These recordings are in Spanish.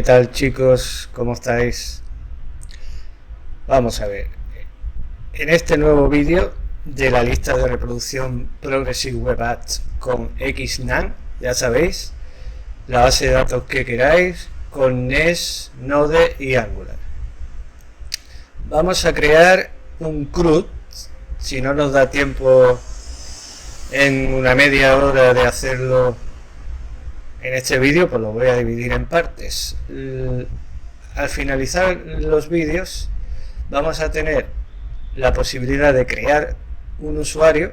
¿Qué tal, chicos? ¿Cómo estáis? Vamos a ver. En este nuevo vídeo de la lista de reproducción Progressive Web Ads con XNAN, ya sabéis, la base de datos que queráis con Nest, Node y Angular. Vamos a crear un CRUD. Si no nos da tiempo en una media hora de hacerlo en este vídeo, pues lo voy a dividir en partes. Al finalizar los vídeos vamos a tener la posibilidad de crear un usuario,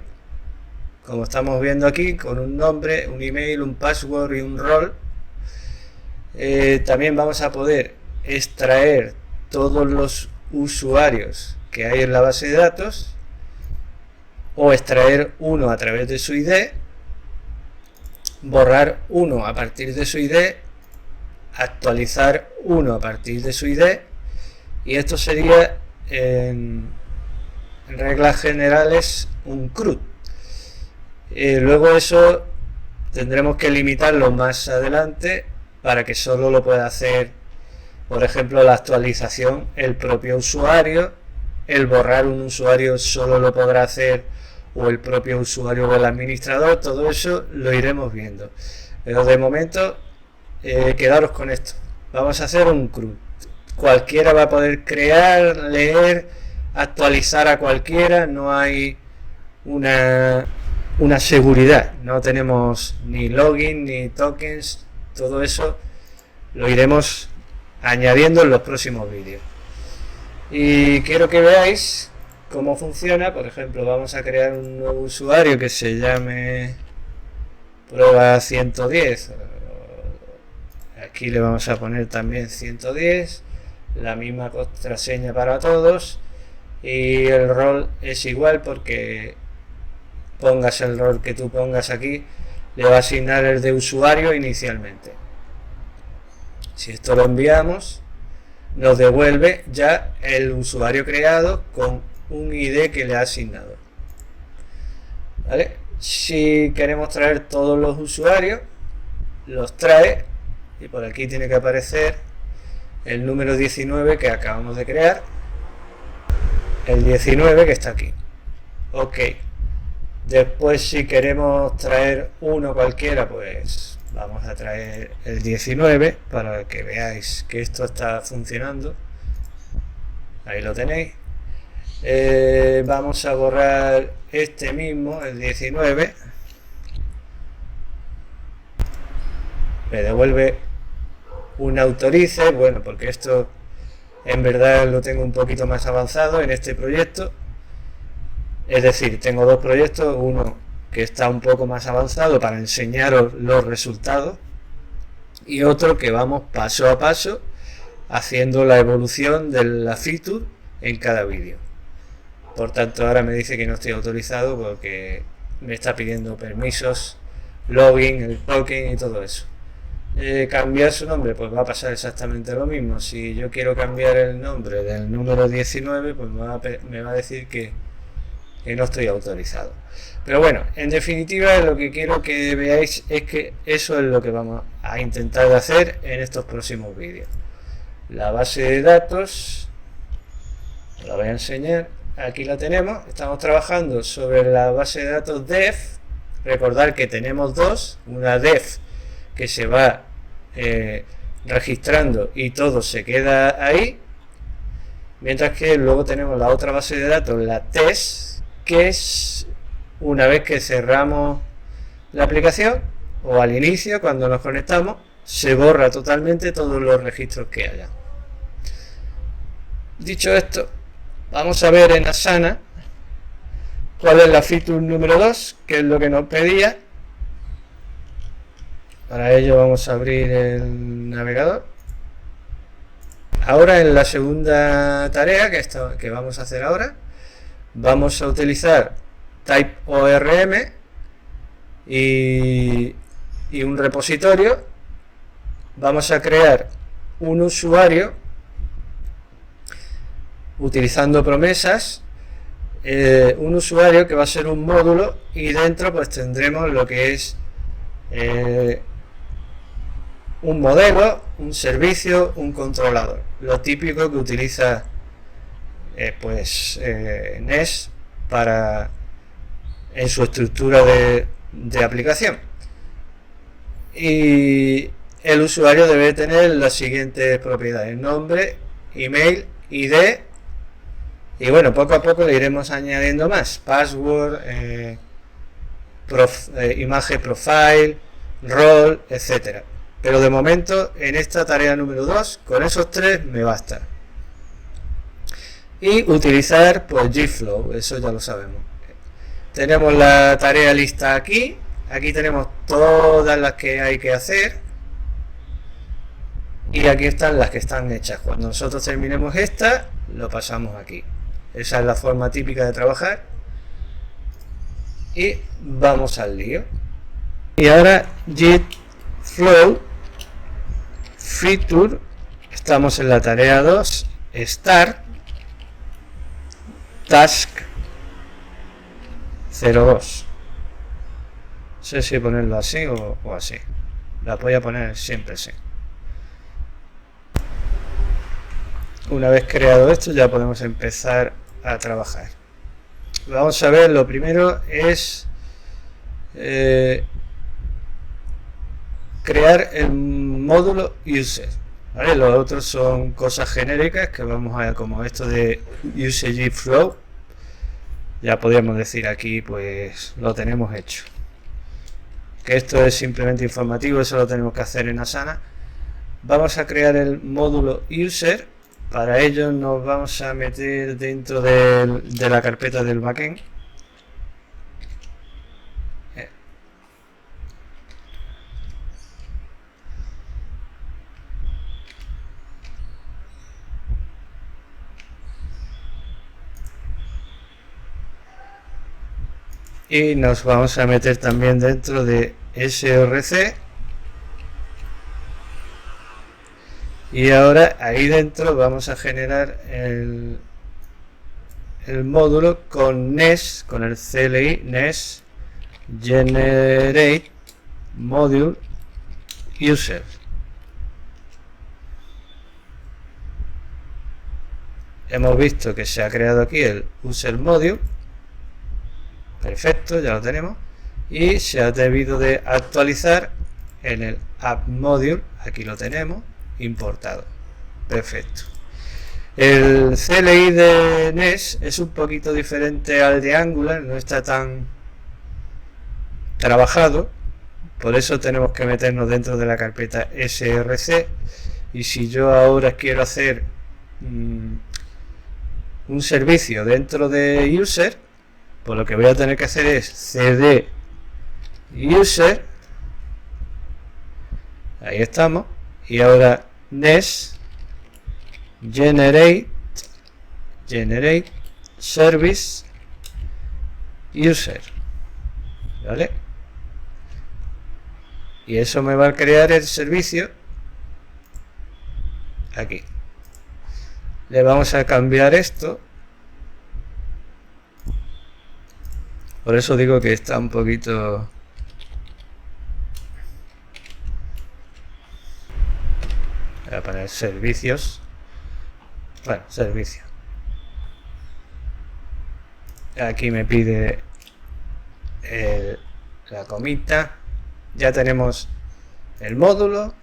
como estamos viendo aquí, con un nombre, un email, un password y un rol. También vamos a poder extraer todos los usuarios que hay en la base de datos o extraer uno a través de su ID, borrar uno a partir de su ID, actualizar uno a partir de su ID, y esto sería en reglas generales un CRUD. Luego eso tendremos que limitarlo más adelante para que solo lo pueda hacer, por ejemplo, la actualización el propio usuario. El borrar un usuario solo lo podrá hacer o el propio usuario o el administrador. Todo eso lo iremos viendo, pero de momento quedaros con esto. Vamos a hacer un CRUD. Cualquiera va a poder crear, leer, actualizar a cualquiera. No hay una seguridad, no tenemos ni login ni tokens. Todo eso lo iremos añadiendo en los próximos vídeos. Y quiero que veáis cómo funciona. Por ejemplo, vamos a crear un nuevo usuario que se llame prueba 110. Aquí le vamos a poner también 110, la misma contraseña para todos, y el rol es igual, porque pongas el rol que tú pongas aquí, le va a asignar el de usuario inicialmente. Si esto lo enviamos, nos devuelve ya el usuario creado con un ID que le ha asignado. ¿Vale? Si queremos traer todos los usuarios, los trae, y por aquí tiene que aparecer el número 19 que acabamos de crear, el 19 que está aquí. Ok. Después, si queremos traer uno cualquiera, pues vamos a traer el 19 para que veáis que esto está funcionando. Ahí lo tenéis. Vamos a borrar este mismo, el 19. Me devuelve un autorice, bueno, porque esto en verdad lo tengo un poquito más avanzado en este proyecto. Es decir, tengo dos proyectos, uno que está un poco más avanzado para enseñaros los resultados, y otro que vamos paso a paso haciendo la evolución de la feature en cada vídeo. Por tanto, ahora me dice que no estoy autorizado porque me está pidiendo permisos, login, el token y todo eso. Cambiar su nombre, pues va a pasar exactamente lo mismo. Si yo quiero cambiar el nombre del número 19, pues me va a decir que no estoy autorizado. Pero bueno, en definitiva, lo que quiero que veáis es que eso es lo que vamos a intentar hacer en estos próximos vídeos. La base de datos, la voy a enseñar. Aquí la tenemos. Estamos trabajando sobre la base de datos def. Recordad que tenemos dos, una def que se va registrando y todo se queda ahí, mientras que luego tenemos la otra base de datos, la test, que es una vez que cerramos la aplicación o al inicio, cuando nos conectamos, se borra totalmente todos los registros que haya. Dicho esto, vamos a ver en Asana cuál es la feature número 2, que es lo que nos pedía. Para ello vamos a abrir el navegador. Ahora, en la segunda tarea que vamos a hacer ahora, vamos a utilizar TypeORM y un repositorio. Vamos a crear un usuario utilizando promesas, un usuario que va a ser un módulo, y dentro pues tendremos lo que es un modelo, un servicio, un controlador. Lo típico que utiliza NES para en su estructura de aplicación. Y el usuario debe tener las siguientes propiedades: nombre, email, ID, y bueno, poco a poco le iremos añadiendo más: password, imagen profile, rol, etcétera. Pero de momento, en esta tarea número 2, con esos 3 me basta. Y utilizar pues Gflow, eso ya lo sabemos. Tenemos la tarea lista aquí. Aquí tenemos todas las que hay que hacer. Y aquí están las que están hechas. Cuando nosotros terminemos esta, lo pasamos aquí. Esa es la forma típica de trabajar. Y vamos al lío. Y ahora Gflow Feature. Estamos en la tarea 2. Start. Task 02. No sé si ponerlo así o así. La voy a poner siempre así. Una vez creado esto, ya podemos empezar a trabajar. Vamos a ver, lo primero es crear el módulo user. ¿Vale? Los otros son cosas genéricas que vamos a, como esto de usage flow, ya podríamos decir aquí, pues lo tenemos hecho. Que esto es simplemente informativo, eso lo tenemos que hacer en Asana. Vamos a crear el módulo user. Para ello nos vamos a meter dentro de la carpeta del backend. Y nos vamos a meter también dentro de src. Y ahora ahí dentro vamos a generar el módulo con NES, con el CLI NES Generate Module User. Hemos visto que se ha creado aquí el User Module. Perfecto, ya lo tenemos. Y se ha debido de actualizar en el App Module. Aquí lo tenemos importado. Perfecto. El CLI de NES es un poquito diferente al de Angular, no está tan trabajado, por eso tenemos que meternos dentro de la carpeta src. Y si yo ahora quiero hacer un servicio dentro de user, pues lo que voy a tener que hacer es cd user, ahí estamos, y ahora NES generate service user, ¿vale? Y eso me va a crear el servicio aquí. Le vamos a cambiar esto. Por eso digo que está un poquito... Voy a poner servicios. Bueno, servicio. Aquí me pide la comita. Ya tenemos el módulo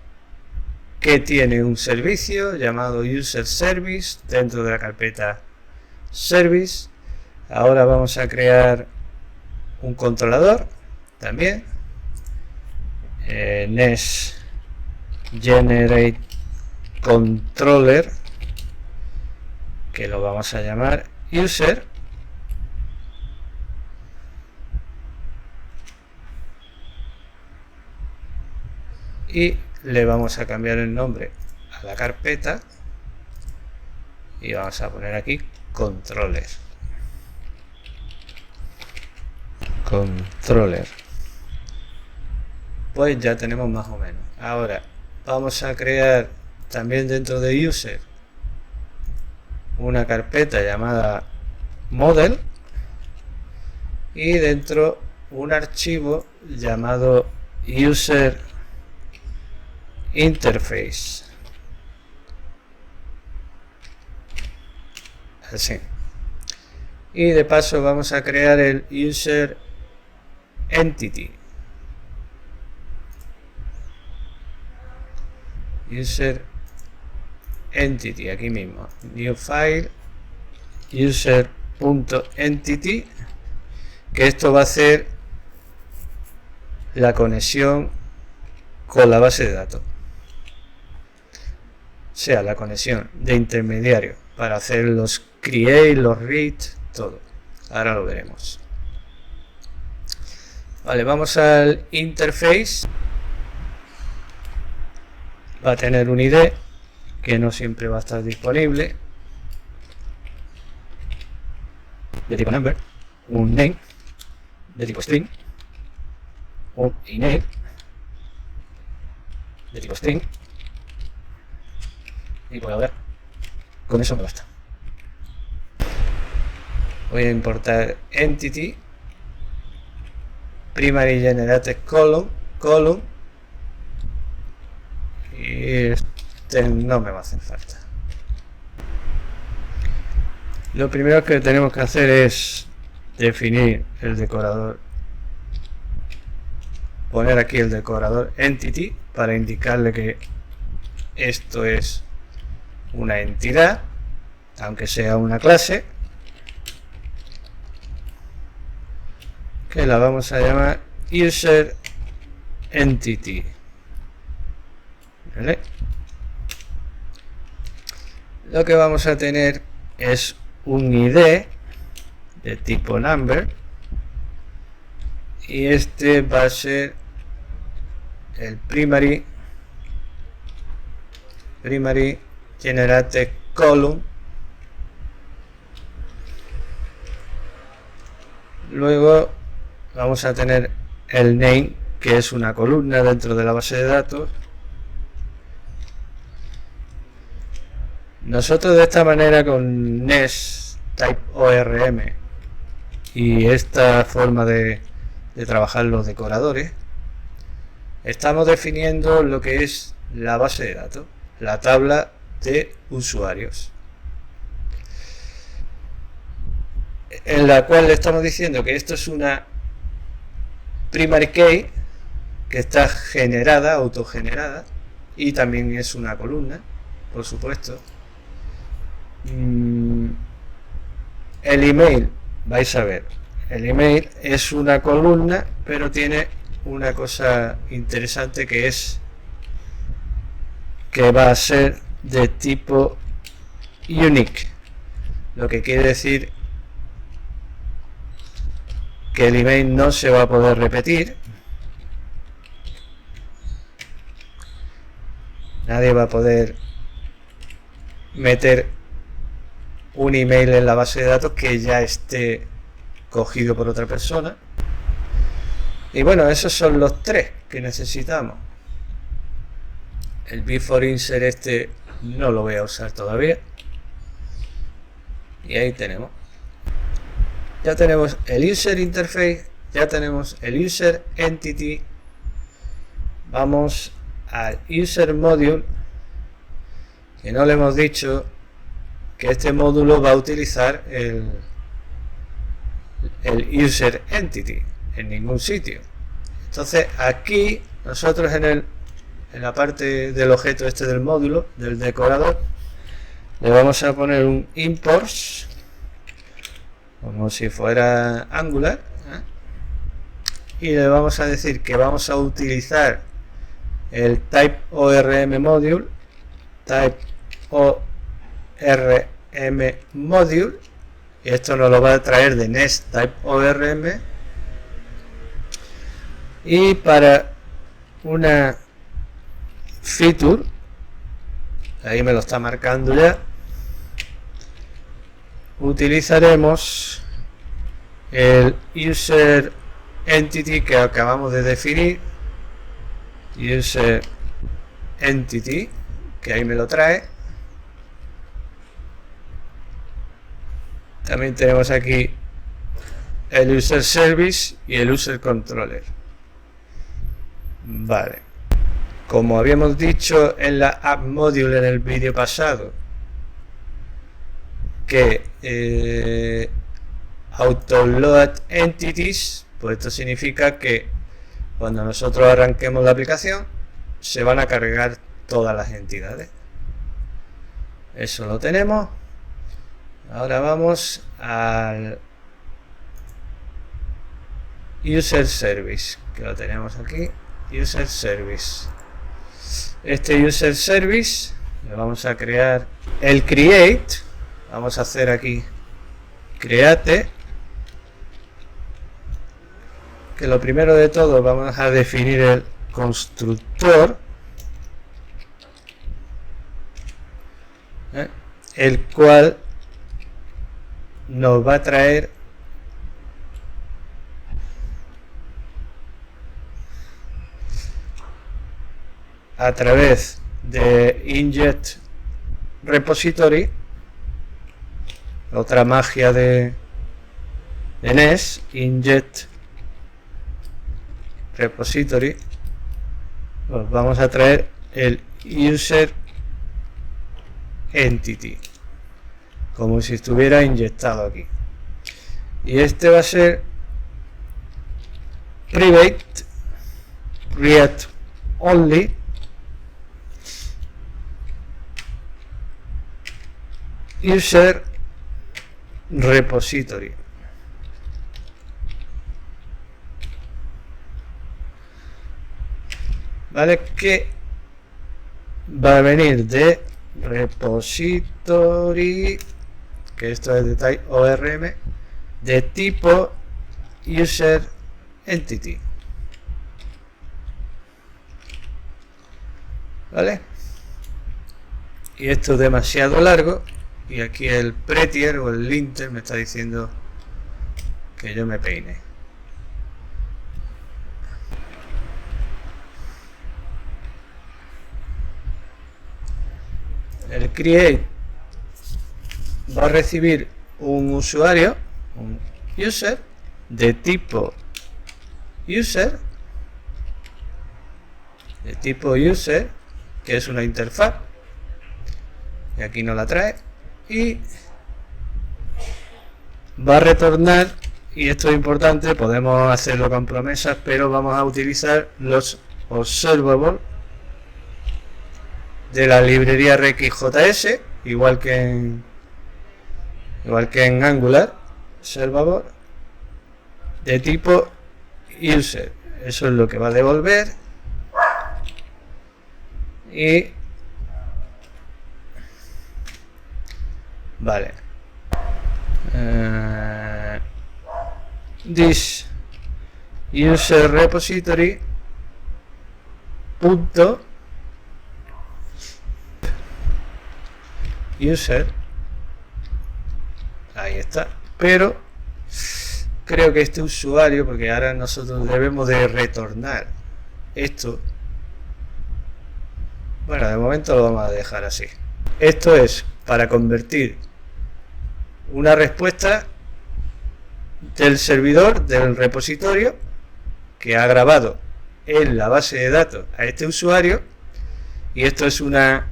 que tiene un servicio llamado user service dentro de la carpeta service. Ahora vamos a crear un controlador también, NES Generate Controller, que lo vamos a llamar user, y le vamos a cambiar el nombre a la carpeta y vamos a poner aquí controller. Pues ya tenemos más o menos. Ahora vamos a crear también dentro de user una carpeta llamada model y dentro un archivo llamado user interface. Así. Y de paso vamos a crear el user entity. User entity, aquí mismo. New file, user.entity, que esto va a hacer la conexión con la base de datos. O sea, la conexión de intermediario para hacer los create, los read, todo. Ahora lo veremos. Vale, vamos al interface. Va a tener un ID que no siempre va a estar disponible, de tipo number, un name de tipo string, un email de tipo string, y por ahora con eso me basta. Voy a importar entity, primary generated column, y este no me va a hacer falta. Lo primero que tenemos que hacer es definir el decorador, poner aquí el decorador entity para indicarle que esto es una entidad, aunque sea una clase, que la vamos a llamar user entity. ¿Vale? Lo que vamos a tener es un ID de tipo number, y este va a ser el primary generated column. Luego vamos a tener el name, que es una columna dentro de la base de datos. Nosotros de esta manera, con Nest Type ORM y esta forma de trabajar los decoradores, estamos definiendo lo que es la base de datos, la tabla de usuarios, en la cual le estamos diciendo que esto es una primary key que está generada, autogenerada, y también es una columna, por supuesto. El email, vais a ver, el email es una columna, pero tiene una cosa interesante, que es que va a ser de tipo unique, lo que quiere decir que el email no se va a poder repetir. Nadie va a poder meter un email en la base de datos que ya esté cogido por otra persona. Y bueno, esos son los tres que necesitamos. El before insert este no lo voy a usar todavía. Y ahí tenemos. Ya tenemos el user interface, ya tenemos el user entity. Vamos al user module, que no le hemos dicho que este módulo va a utilizar el user entity en ningún sitio. Entonces aquí nosotros en la parte del objeto este del módulo, del decorador, le vamos a poner un imports, como si fuera Angular, y le vamos a decir que vamos a utilizar el type ORM module, y esto nos lo va a traer de Nest Type ORM. Y para una feature, ahí me lo está marcando ya, utilizaremos el user entity que acabamos de definir, user entity, que ahí me lo trae. También tenemos aquí el user service y el user controller. Vale. como habíamos dicho en la app module en el vídeo pasado, que autoload entities, pues esto significa que cuando nosotros arranquemos la aplicación se van a cargar todas las entidades. Eso lo tenemos. Ahora vamos al user service, que lo tenemos aquí. User service. Este user service le vamos a crear el create. Vamos a hacer aquí create, que lo primero de todo vamos a definir el constructor, el cual nos va a traer a través de inject repository, otra magia de NES, inject repository, pues vamos a traer el user entity, como si estuviera inyectado aquí, y este va a ser private read only user repository. Vale, que va a venir de repository, que esto es de type ORM, de tipo user entity. Vale, y esto es demasiado largo, y aquí el prettier o el linter me está diciendo que yo me peine. El create va a recibir un usuario, un user de tipo user, que es una interfaz, y aquí nos la trae, y va a retornar, y esto es importante, podemos hacerlo con promesas, pero vamos a utilizar los observables de la librería RxJS, igual que en Angular, observable de tipo user. Eso es lo que va a devolver, y vale, this user repository punto user, ahí está, pero creo que este usuario, porque ahora nosotros debemos de retornar esto, bueno, de momento lo vamos a dejar así. Esto es para convertir una respuesta del servidor del repositorio que ha grabado en la base de datos a este usuario, y esto es una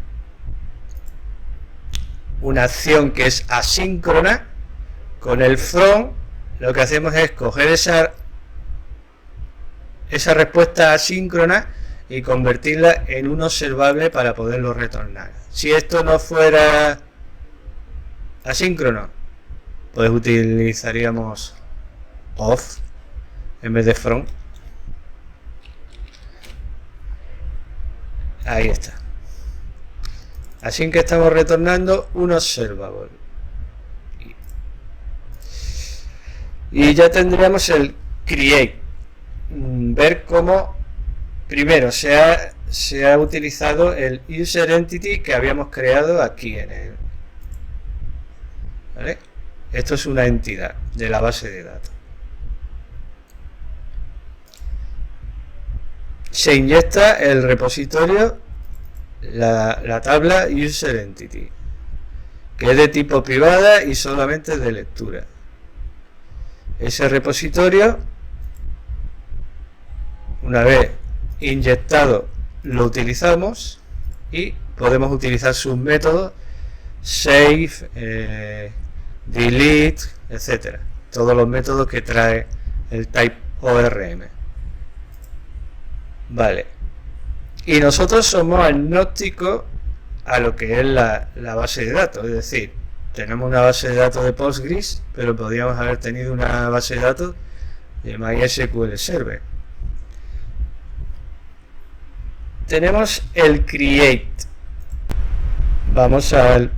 acción que es asíncrona. Con el from lo que hacemos es coger esa respuesta asíncrona y convertirla en un observable para poderlo retornar. Si esto no fuera asíncrono, pues utilizaríamos off en vez de from. Ahí está. Así que estamos retornando un observable. Y ya tendríamos el create. Ver cómo primero se ha utilizado el user entity que habíamos creado aquí en el, ¿vale? Esto es una entidad de la base de datos. Se inyecta el repositorio, la tabla user entity, que es de tipo privada y solamente de lectura. Ese repositorio, una vez inyectado lo utilizamos y podemos utilizar sus métodos save, delete, etcétera. Todos los métodos que trae el type ORM. Vale. Y nosotros somos agnósticos a lo que es la base de datos. Es decir, tenemos una base de datos de Postgres, pero podríamos haber tenido una base de datos de MySQL Server. Tenemos el create. Vamos al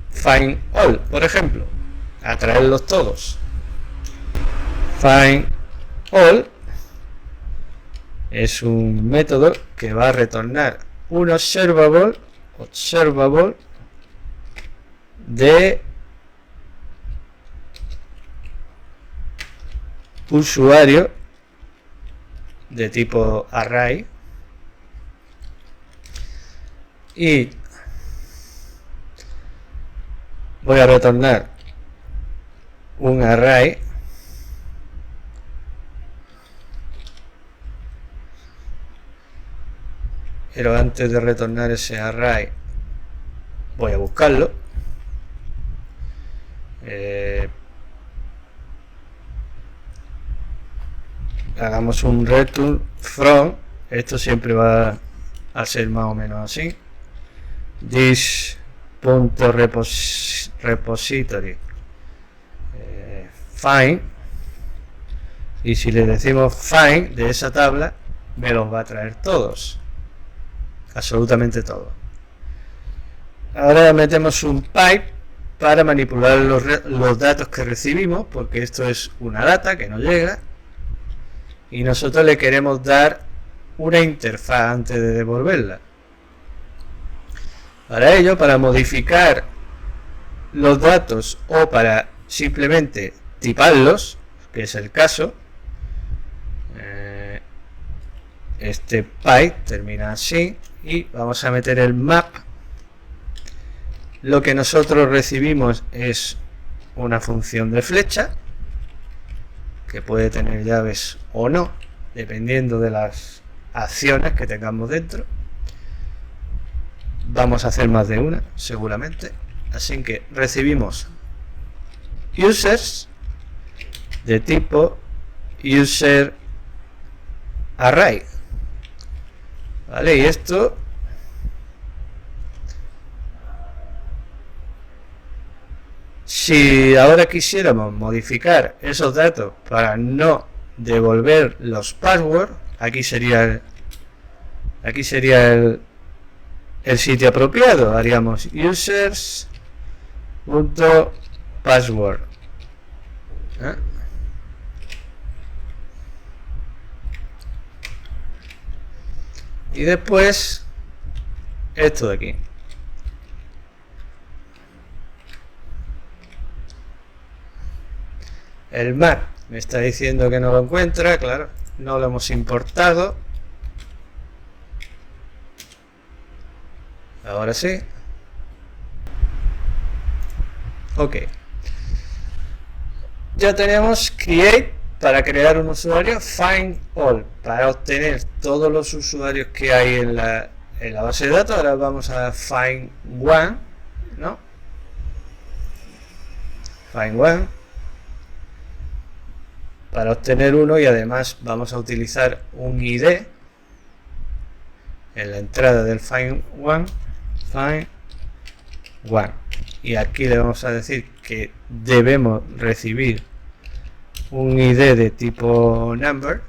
find all, por ejemplo, a traerlos todos. Find all es un método que va a retornar un observable de usuario de tipo array y voy a retornar un array pero antes de retornar ese array voy a buscarlo. Hagamos un return from, esto siempre va a ser más o menos así, this.repository find, y si le decimos find de esa tabla me los va a traer todos, absolutamente todos. Ahora metemos un pipe para manipular los datos que recibimos, porque esto es una data que nos llega y nosotros le queremos dar una interfaz antes de devolverla. Para ello, para modificar los datos o para simplemente tiparlos, que es el caso, este pipe termina así y vamos a meter el map. Lo que nosotros recibimos es una función de flecha que puede tener llaves o no, dependiendo de las acciones que tengamos dentro. Vamos a hacer más de una, seguramente. Así que recibimos users de tipo user array. Vale, y esto si ahora quisiéramos modificar esos datos para no devolver los passwords, aquí sería el sitio apropiado. Haríamos users.password. Y después esto de aquí. El map me está diciendo que no lo encuentra, claro, no lo hemos importado. Ahora sí. Ok. Ya tenemos create para crear un usuario, find all para obtener todos los usuarios que hay en la base de datos. Ahora vamos a find one, ¿no? Find one para obtener uno, y además vamos a utilizar un ID en la entrada del find one, y aquí le vamos a decir que debemos recibir un ID de tipo number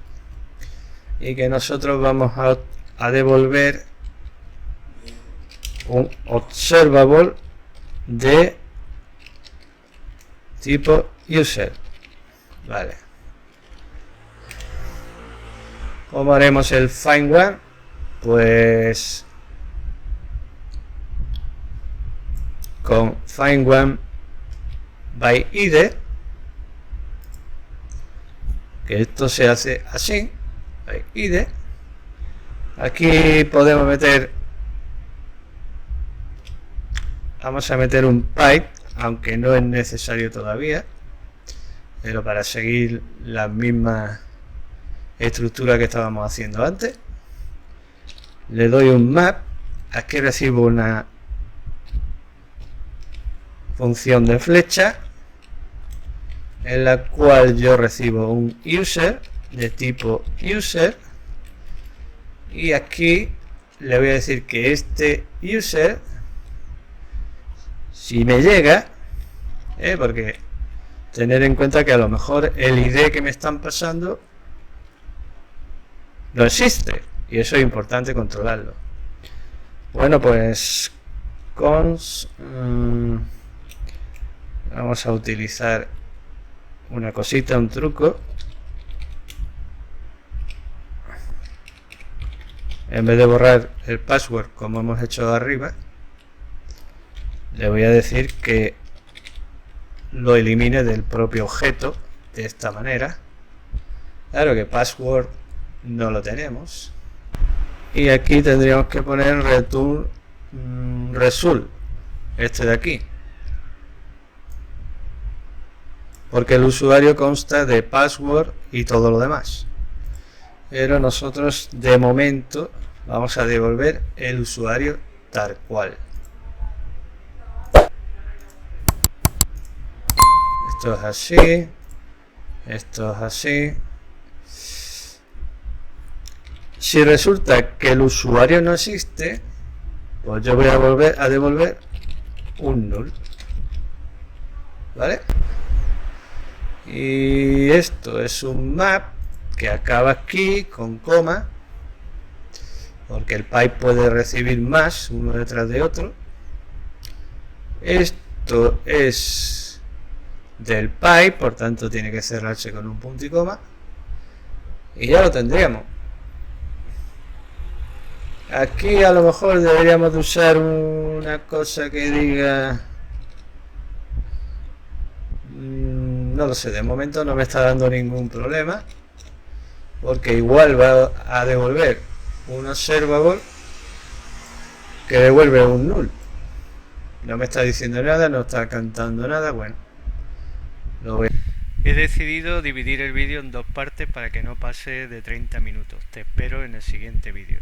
y que nosotros vamos a devolver un observable de tipo user. Vale. ¿Cómo haremos el find one? Pues con find one by ID, que esto se hace así, by ID. Aquí podemos meter, vamos a meter un pipe, aunque no es necesario todavía, pero para seguir la misma estructura que estábamos haciendo antes. le doy un map, aquí recibo una función de flecha en la cual yo recibo un user de tipo user, y aquí le voy a decir que este user, si me llega, porque tener en cuenta que a lo mejor el ID que me están pasando no existe, y eso es importante controlarlo. Bueno, pues vamos a utilizar una cosita, un truco. En vez de borrar el password como hemos hecho arriba, le voy a decir que lo elimine del propio objeto de esta manera. Claro que password no lo tenemos, y aquí tendríamos que poner return result, este de aquí, porque el usuario consta de password y todo lo demás, pero nosotros de momento vamos a devolver el usuario tal cual. Esto es así, esto es así. Si resulta que el usuario no existe, pues yo voy a volver a devolver un null, ¿vale? Y esto es un map que acaba aquí con coma, porque el pipe puede recibir más uno detrás de otro. Esto es del pipe, por tanto tiene que cerrarse con un punto y coma, y ya lo tendríamos. Aquí a lo mejor deberíamos de usar una cosa que diga, no lo sé, de momento no me está dando ningún problema, porque igual va a devolver un observable que devuelve un null. No me está diciendo nada, no está cantando nada. Bueno, he decidido dividir el vídeo en dos partes para que no pase de 30 minutos. Te espero en el siguiente vídeo.